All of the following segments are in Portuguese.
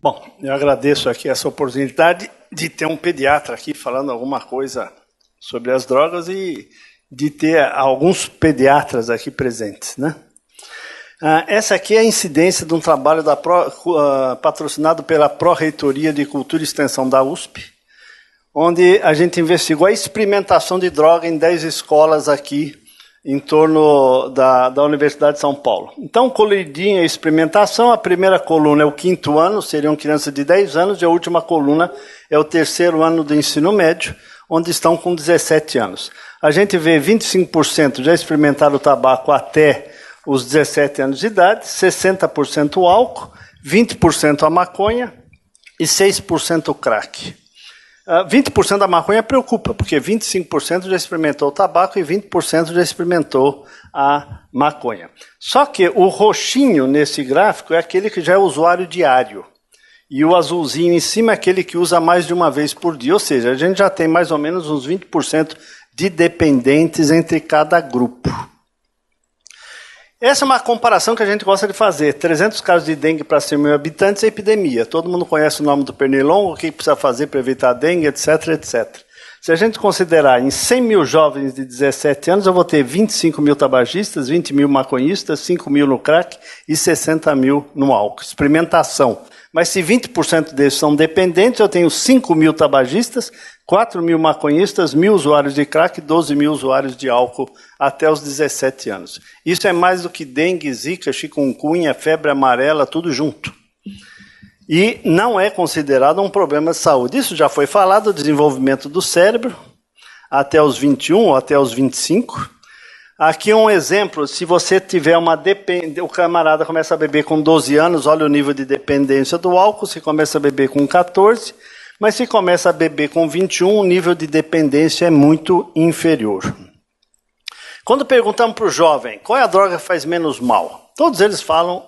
Bom, eu agradeço aqui essa oportunidade de ter um pediatra aqui falando alguma coisa sobre as drogas e de ter alguns pediatras aqui presentes, né? Essa aqui é a incidência de um trabalho patrocinado pela Pró-Reitoria de Cultura e Extensão da USP, onde a gente investigou a experimentação de droga em 10 escolas aqui em torno da Universidade de São Paulo. Então, coloridinha a experimentação, a primeira coluna é o 5º ano, seriam crianças de 10 anos, e a última coluna é o 3º ano do ensino médio, onde estão com 17 anos. A gente vê 25% já experimentaram o tabaco até os 17 anos de idade, 60% o álcool, 20% a maconha e 6% o crack. 20% da maconha preocupa, porque 25% já experimentou o tabaco e 20% já experimentou a maconha. Só que o roxinho nesse gráfico é aquele que já é usuário diário. E o azulzinho em cima é aquele que usa mais de uma vez por dia. Ou seja, a gente já tem mais ou menos uns 20% de dependentes entre cada grupo. Essa é uma comparação que a gente gosta de fazer. 300 casos de dengue para 100 mil habitantes é epidemia. Todo mundo conhece o nome do pernilongo, o que precisa fazer para evitar a dengue, etc, etc. Se a gente considerar em 100 mil jovens de 17 anos, eu vou ter 25 mil tabagistas, 20 mil maconhistas, 5 mil no crack e 60 mil no álcool. Experimentação. Mas se 20% desses são dependentes, eu tenho 5 mil tabagistas, 4 mil maconhistas, 1.000 usuários de crack e 12 mil usuários de álcool até os 17 anos. Isso é mais do que dengue, zika, chikungunya, febre amarela, tudo junto. E não é considerado um problema de saúde. Isso já foi falado, o desenvolvimento do cérebro, até os 21 ou até os 25. Aqui um exemplo, se você tiver uma dependência, o camarada começa a beber com 12 anos, olha o nível de dependência do álcool, se começa a beber com 14, mas se começa a beber com 21, o nível de dependência é muito inferior. Quando perguntamos para o jovem, qual é a droga que faz menos mal? Todos eles falam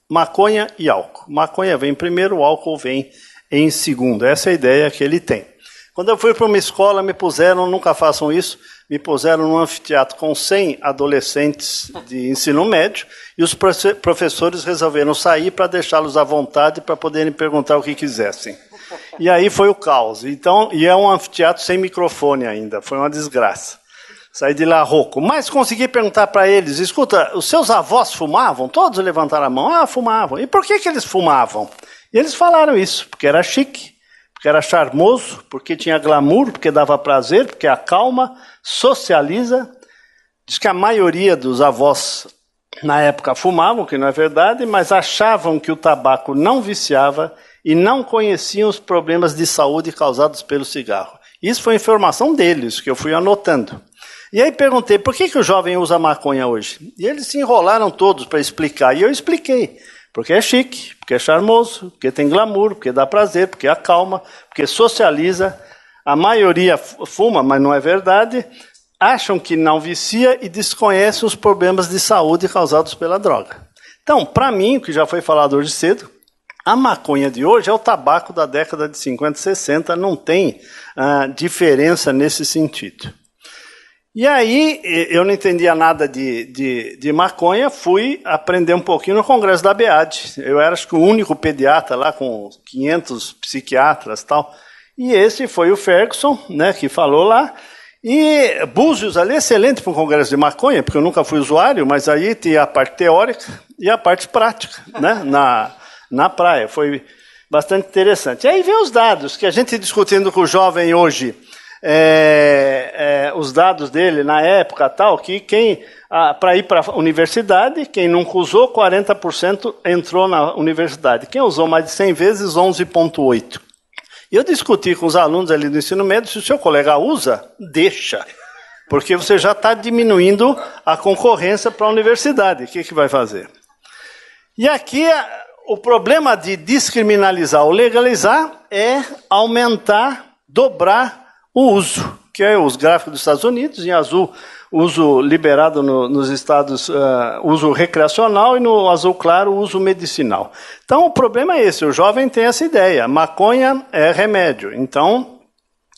maconha e álcool. Maconha vem primeiro, o álcool vem em segundo. Essa é a ideia que ele tem. Quando eu fui para uma escola, me puseram, nunca façam isso, me puseram num anfiteatro com 100 adolescentes de ensino médio e os professores resolveram sair para deixá-los à vontade para poderem perguntar o que quisessem. E aí foi o caos. Então, e é um anfiteatro sem microfone ainda, foi uma desgraça. Saí de lá rouco. Mas consegui perguntar para eles, escuta, os seus avós fumavam? Todos levantaram a mão. Ah, fumavam. E por que eles fumavam? E eles falaram isso, porque era chique, porque era charmoso, porque tinha glamour, porque dava prazer, porque acalma, socializa. Diz que a maioria dos avós na época fumavam, que não é verdade, mas achavam que o tabaco não viciava e não conheciam os problemas de saúde causados pelo cigarro. Isso foi informação deles, que eu fui anotando. E aí perguntei, por que o jovem usa maconha hoje? E eles se enrolaram todos para explicar, e eu expliquei. Porque é chique, porque é charmoso, porque tem glamour, porque dá prazer, porque acalma, porque socializa. A maioria fuma, mas não é verdade. Acham que não vicia e desconhecem os problemas de saúde causados pela droga. Então, para mim, o que já foi falado hoje cedo, a maconha de hoje é o tabaco da década de 50 e 60, não tem diferença nesse sentido. E aí, eu não entendia nada de maconha, fui aprender um pouquinho no Congresso da BEAD. Eu era, acho que, o único pediatra lá, com 500 psiquiatras e tal. E esse foi o Ferguson, né, que falou lá. E Búzios ali, excelente para o Congresso de maconha, porque eu nunca fui usuário, mas aí tinha a parte teórica e a parte prática, né, na praia. Foi bastante interessante. E aí vem os dados, que a gente discutindo com o jovem hoje, os dados dele na época tal, que quem para ir para a universidade, quem nunca usou, 40% entrou na universidade. Quem usou mais de 100 vezes, 11,8%. E eu discuti com os alunos ali do ensino médio, se o seu colega usa, deixa. Porque você já está diminuindo a concorrência para a universidade. O que vai fazer? E aqui, o problema de descriminalizar ou legalizar é aumentar, dobrar o uso, que é os gráficos dos Estados Unidos, em azul, uso liberado nos estados, uso recreacional, e no azul claro, uso medicinal. Então, o problema é esse, o jovem tem essa ideia, maconha é remédio, então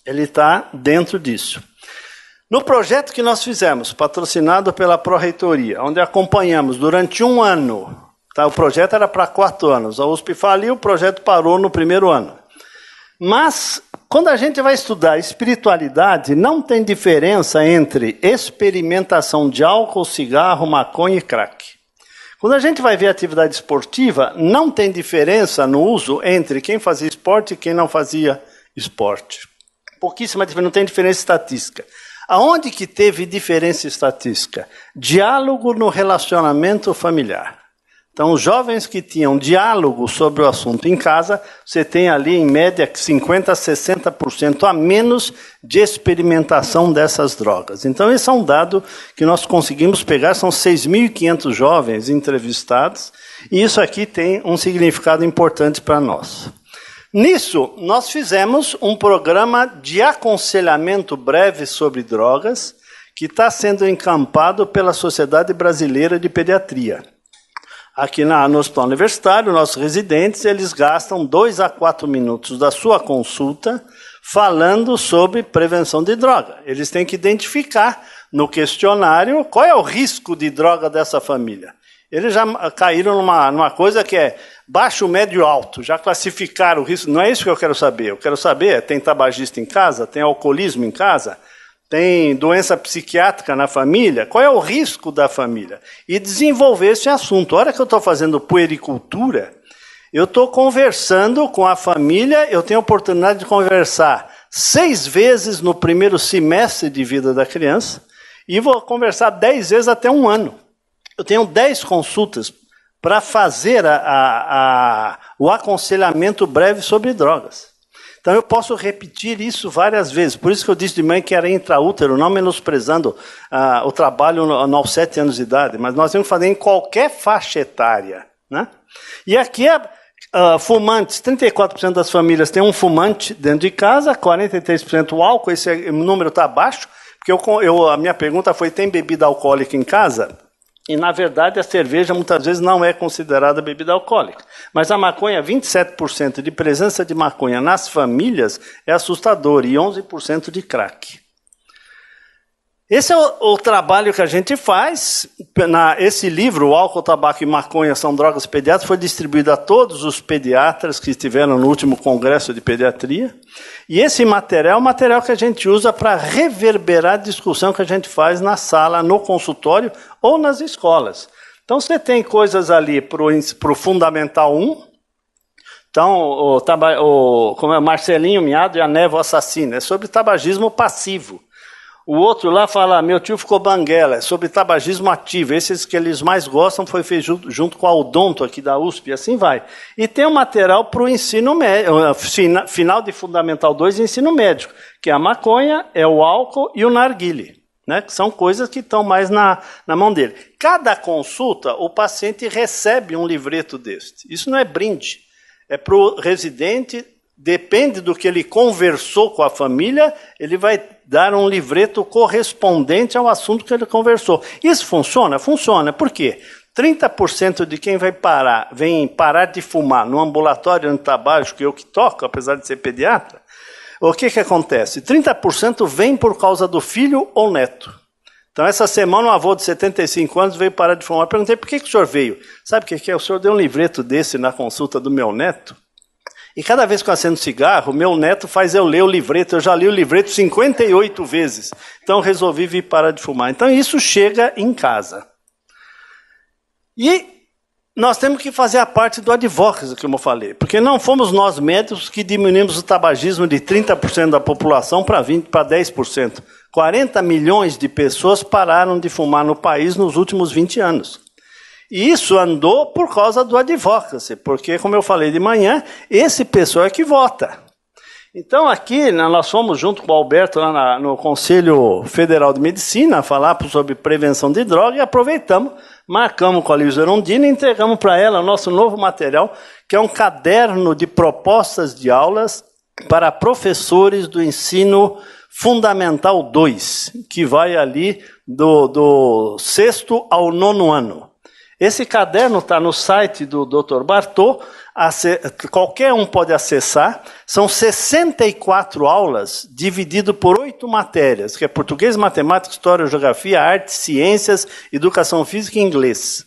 ele está dentro disso. No projeto que nós fizemos, patrocinado pela Pró-Reitoria, onde acompanhamos durante 1 ano, tá? O projeto era para 4 anos, a USP faliu, o projeto parou no 1º ano. Mas, quando a gente vai estudar espiritualidade, não tem diferença entre experimentação de álcool, cigarro, maconha e crack. Quando a gente vai ver atividade esportiva, não tem diferença no uso entre quem fazia esporte e quem não fazia esporte. Pouquíssima diferença, não tem diferença estatística. Aonde que teve diferença estatística? Diálogo no relacionamento familiar. Então, os jovens que tinham diálogo sobre o assunto em casa, você tem ali, em média, 50% a 60% a menos de experimentação dessas drogas. Então, esse é um dado que nós conseguimos pegar, são 6.500 jovens entrevistados, e isso aqui tem um significado importante para nós. Nisso, nós fizemos um programa de aconselhamento breve sobre drogas, que está sendo encampado pela Sociedade Brasileira de Pediatria. Aqui no Hospital Universitário, nossos residentes, eles gastam 2 a 4 minutos da sua consulta falando sobre prevenção de droga. Eles têm que identificar no questionário qual é o risco de droga dessa família. Eles já caíram numa coisa que é baixo, médio e alto, já classificaram o risco. Não é isso que eu quero saber. Eu quero saber, tem tabagista em casa? Tem alcoolismo em casa? Tem doença psiquiátrica na família? Qual é o risco da família? E desenvolver esse assunto. A hora que eu estou fazendo puericultura, eu estou conversando com a família, eu tenho a oportunidade de conversar 6 vezes no primeiro semestre de vida da criança e vou conversar 10 vezes até 1 ano. Eu tenho 10 consultas para fazer o aconselhamento breve sobre drogas. Então eu posso repetir isso várias vezes. Por isso que eu disse de manhã que era intraútero, não menosprezando o trabalho aos 7 anos de idade, mas nós temos que fazer em qualquer faixa etária, né? E aqui fumantes, 34% das famílias têm um fumante dentro de casa, 43% álcool, esse número está baixo, porque a minha pergunta foi, tem bebida alcoólica em casa? E, na verdade, a cerveja muitas vezes não é considerada bebida alcoólica. Mas a maconha, 27% de presença de maconha nas famílias é assustador, e 11% de crack. Esse é o trabalho que a gente faz. Esse livro, O Álcool, Tabaco e Maconha são Drogas Pediátricas, foi distribuído a todos os pediatras que estiveram no último congresso de pediatria. E esse material é o material que a gente usa para reverberar a discussão que a gente faz na sala, no consultório ou nas escolas. Então, você tem coisas ali para o Fundamental 1. Então, como é Marcelinho Miado e a Névoa Assassina, é sobre tabagismo passivo. O outro lá fala, meu tio ficou banguela, é sobre tabagismo ativo. Esses que eles mais gostam foi feito junto com a Odonto aqui da USP, e assim vai. E tem um material para o ensino médio, final de Fundamental 2 e ensino médico, que é a maconha, é o álcool e o narguile, né? Que são coisas que estão mais na mão dele. Cada consulta, o paciente recebe um livreto deste. Isso não é brinde, é para o residente. Depende do que ele conversou com a família, ele vai dar um livreto correspondente ao assunto que ele conversou. Isso funciona? Funciona. Por quê? 30% de quem vem parar de fumar no ambulatório antitabágico, que eu que toco, apesar de ser pediatra, o que acontece? 30% vem por causa do filho ou neto. Então, essa semana, um avô de 75 anos veio parar de fumar. Eu perguntei, por que o senhor veio? Sabe o que é? O senhor deu um livreto desse na consulta do meu neto? E cada vez que eu acendo cigarro, meu neto faz eu ler o livreto. Eu já li o livreto 58 vezes. Então, resolvi vir parar de fumar. Então, isso chega em casa. E nós temos que fazer a parte do advocacy, como eu falei. Porque não fomos nós médicos que diminuímos o tabagismo de 30% da população para 10%. 40 milhões de pessoas pararam de fumar no país nos últimos 20 anos. E isso andou por causa do advocacy, porque, como eu falei de manhã, esse pessoal é que vota. Então, aqui, nós fomos junto com o Alberto lá no Conselho Federal de Medicina, falar sobre prevenção de droga, e aproveitamos, marcamos com a Luísa Erondina e entregamos para ela o nosso novo material, que é um caderno de propostas de aulas para professores do ensino fundamental 2, que vai ali do 6º ao 9º ano. Esse caderno está no site do Dr. Bartô. qualquer um pode acessar. São 64 aulas, dividido por 8 matérias, que é português, matemática, história, geografia, arte, ciências, educação física e inglês.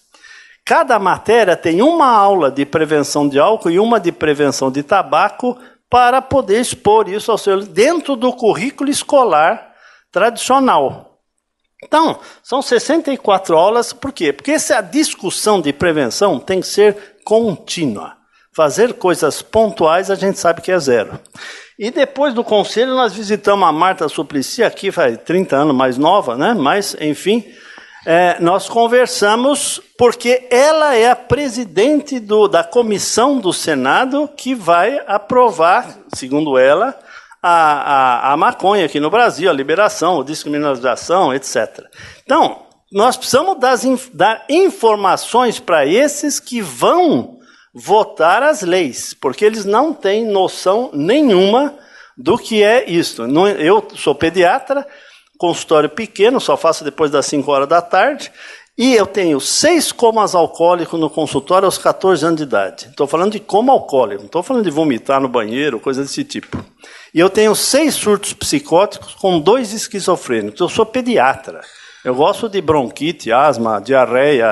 Cada matéria tem uma aula de prevenção de álcool e uma de prevenção de tabaco para poder expor isso ao seu dentro do currículo escolar tradicional. Então, são 64 aulas, por quê? Porque essa discussão de prevenção tem que ser contínua. Fazer coisas pontuais a gente sabe que é zero. E depois do conselho nós visitamos a Marta Suplicy, aqui faz 30 anos mais nova, né? Mas, enfim, nós conversamos porque ela é a presidente da comissão do Senado que vai aprovar, segundo ela, a maconha aqui no Brasil, a liberação, a descriminalização, etc. Então, nós precisamos dar informações para esses que vão votar as leis, porque eles não têm noção nenhuma do que é isso. Eu sou pediatra, consultório pequeno, só faço depois das 5 horas da tarde, e eu tenho 6 comas alcoólicos no consultório aos 14 anos de idade. Estou falando de coma alcoólico, não estou falando de vomitar no banheiro, coisa desse tipo. E eu tenho 6 surtos psicóticos com 2 esquizofrênicos. Eu sou pediatra. Eu gosto de bronquite, asma, diarreia.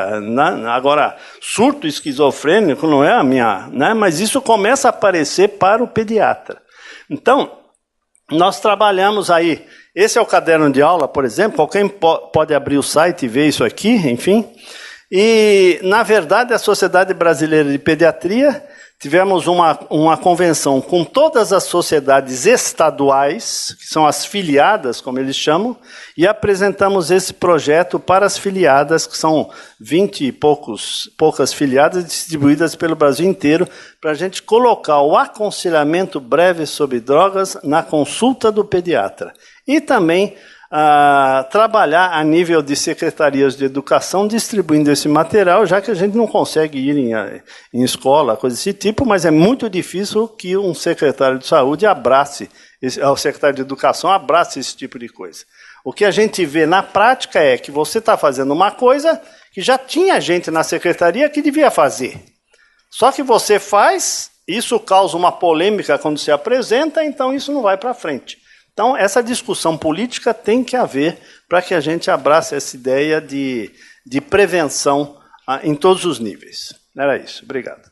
Agora, surto esquizofrênico não é a minha, né? Mas isso começa a aparecer para o pediatra. Então, nós trabalhamos aí. Esse é o caderno de aula, por exemplo. Qualquer pode abrir o site e ver isso aqui, enfim. E, na verdade, a Sociedade Brasileira de Pediatria, tivemos uma convenção com todas as sociedades estaduais, que são as filiadas, como eles chamam, e apresentamos esse projeto para as filiadas, que são 20 e poucas filiadas distribuídas pelo Brasil inteiro, para a gente colocar o aconselhamento breve sobre drogas na consulta do pediatra. E também trabalhar a nível de secretarias de educação, distribuindo esse material, já que a gente não consegue ir em escola, coisa desse tipo, mas é muito difícil que um secretário de saúde o secretário de educação abrace esse tipo de coisa. O que a gente vê na prática é que você está fazendo uma coisa que já tinha gente na secretaria que devia fazer. Só que você faz, isso causa uma polêmica quando se apresenta, então isso não vai para frente. Então, essa discussão política tem que haver para que a gente abrace essa ideia de prevenção em todos os níveis. Era isso. Obrigado.